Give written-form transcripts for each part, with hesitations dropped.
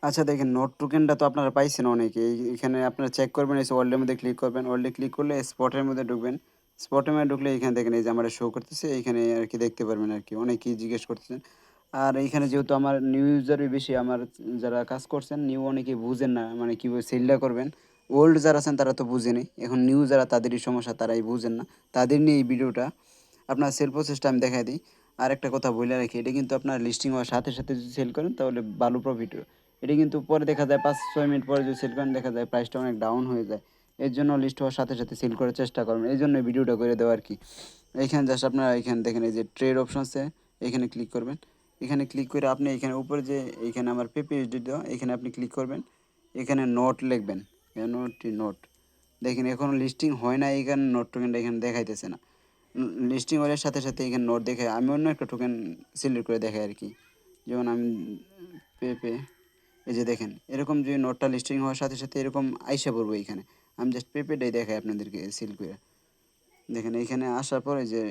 আচ্ছা দেখেন নোট টোকেনটা তো আপনারা পাইছেন অনেকেই। এখানে আপনারা চেক করবেন এই যে ওয়ার্ল্ডের মধ্যে ক্লিক করবেন। ওয়ার্ল্ডে ক্লিক করলে স্পটের মধ্যে ঢুকবেন। স্পটের মধ্যে ঢুকলে এখানে দেখেন এই যে আমার শো করতেছে এইখানে আরকি দেখতে পারবেন আরকি। অনেকেই জিজ্ঞেস করতেছেন। আর এইখানে যেহেতু আমার নিউ ইউজারই বেশি আমার যারা কাজ করছেন নিউ অনেকেই বুঝেন না মানে কিভাবে সেলটা করবেন। ওল্ড যারা আছেন তারা তো বুঝেনি। এখন নিউ যারা তাদেরই সমস্যা তারাই বুঝেন না। তাদের নিয়ে এই ভিডিওটা। আপনার সেল প্রসেসটা আমি দেখায় দিই। আরেকটা কথা বইলা রাখি এটা কিন্তু আপনার লিস্টিং হওয়ার সাথে, সাথে যদি সেল করেন তাহলে ভালো প্রফিট হয়। এটা কিন্তু পরে দেখা যায় ৫-৬ মিনিট পরে যদি সেল করেন দেখা যায় প্রাইসটা অনেক ডাউন হয়ে যায়। এর জন্য লিস্ট হওয়ার সাথে, সাথে সেল করার চেষ্টা করবেন। এইজন্য এই ভিডিওটা করে দেওয়া আরকি। এইখানে জাস্ট আপনারা এইখানে দেখেন এই যে ট্রেড অপশন আছে, এখানে ক্লিক করবেন। এখানে ক্লিক করে আপনি এখানে উপরে যে এইখানে আমার পেপিএইচডি দেওয়া এখানে আপনি ক্লিক করবেন। এখানে নোট লিখবেন। NOT note. দেখেন এখনো লিস্টিং হয় নাই এখানে নোট টোকেনটা এখানে দেখাইতেছে না। লিস্টিং হওয়ার সাথে, সাথে এখানে নোট দেখায়। আমি অন্য একটা টোকেন সিলেক্ট করে দেখাই আরকি। যেমন আমি পেপে এই যে দেখেন এরকম যে নোটটা লিস্টিং হওয়ার সাথে, সাথে এরকম আইসা পড়বো এইখানে। আমি জাস্ট পেপেটাই দেখাই আপনাদেরকে সিল করে। দেখেন এইখানে আসার পরে যে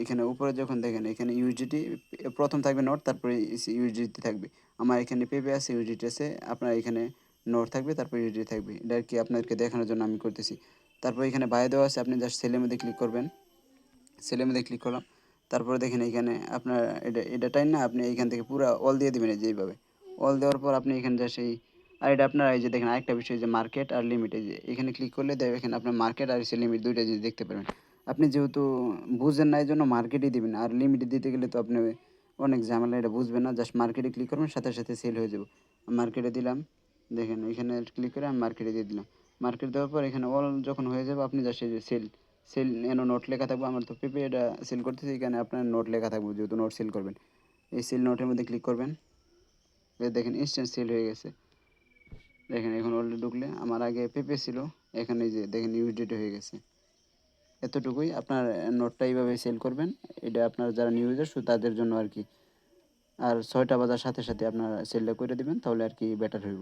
এখানে উপরে যখন দেখেন এখানে ইউএসডিটি প্রথম থাকবে নোট তারপরে ইউএসডিটি থাকবে। আমার এখানে পেপে আছে ইউএসডিটি আছে আপনার এখানে নোট থাকবে তারপর ইউএসডিটি থাকবে। এটা আর কি আপনাদেরকে দেখানোর জন্য আমি করতেছি। তারপর এখানে বায়ো দেওয়া আছে আপনি জাস্ট সেলের মধ্যে ক্লিক করবেন। সেলের মধ্যে ক্লিক করলাম। তারপরে দেখেন এইখানে আপনার এটা টাইম না আপনি এইখান থেকে পুরা অল দিয়ে দিবেন এই যে এইভাবে। অল দেওয়ার পর আপনি এখানে জাস্ট এই আর এটা আপনার এই যে দেখেন আরেকটা বিষয় যে মার্কেট আর লিমিট এই যে এখানে ক্লিক করলে দেখেন আপনার মার্কেট আর হচ্ছে লিমিট ২ টা জিনিস দেখতে পারবেন। আপনি যেহেতু বুঝেন না এইজন্য মার্কেটই দিবেন। আর লিমিট দিতে গেলে তো আপনি অনেক ঝামেলা এটা বুঝবেন না। জাস্ট মার্কেটে ক্লিক করবেন সাথে, সাথে সেল হয়ে যাবে। মার্কেটে দিলাম। দেখেন এখানে ক্লিক করে আমি মার্কেটে দিয়ে দিলাম। মার্কেট দেওয়ার পর এখানে অল যখন হয়ে যাবে আপনি জাস্ট এই যে সেল সেল এনো নোট লেখা থাকবে আমার তো পেপে এটা সেল করতেছি এখানে আপনার নোট লেখা থাকবে যেহেতু নোট সেল করবেন এই সেল নোটের মধ্যে ক্লিক করবেন এই দেখেন ইনস্ট্যান্ট সেল হয়ে গেছে দেখেন এখন অলরেডি ঢুকলে আমার আগে পেপে ছিল এখানে এই যে দেখেন ইউএসডিটি হয়ে গেছে এতটুকুই আপনার নোটটা এইভাবে সেল করবেন এটা আপনার যারা নিউ ইউজার শুধু তাদের জন্য আর কি আর ৬টা বাজার সাথে সাথে আপনার সেলটা করে দিবেন তাহলে আর কি বেটার হইব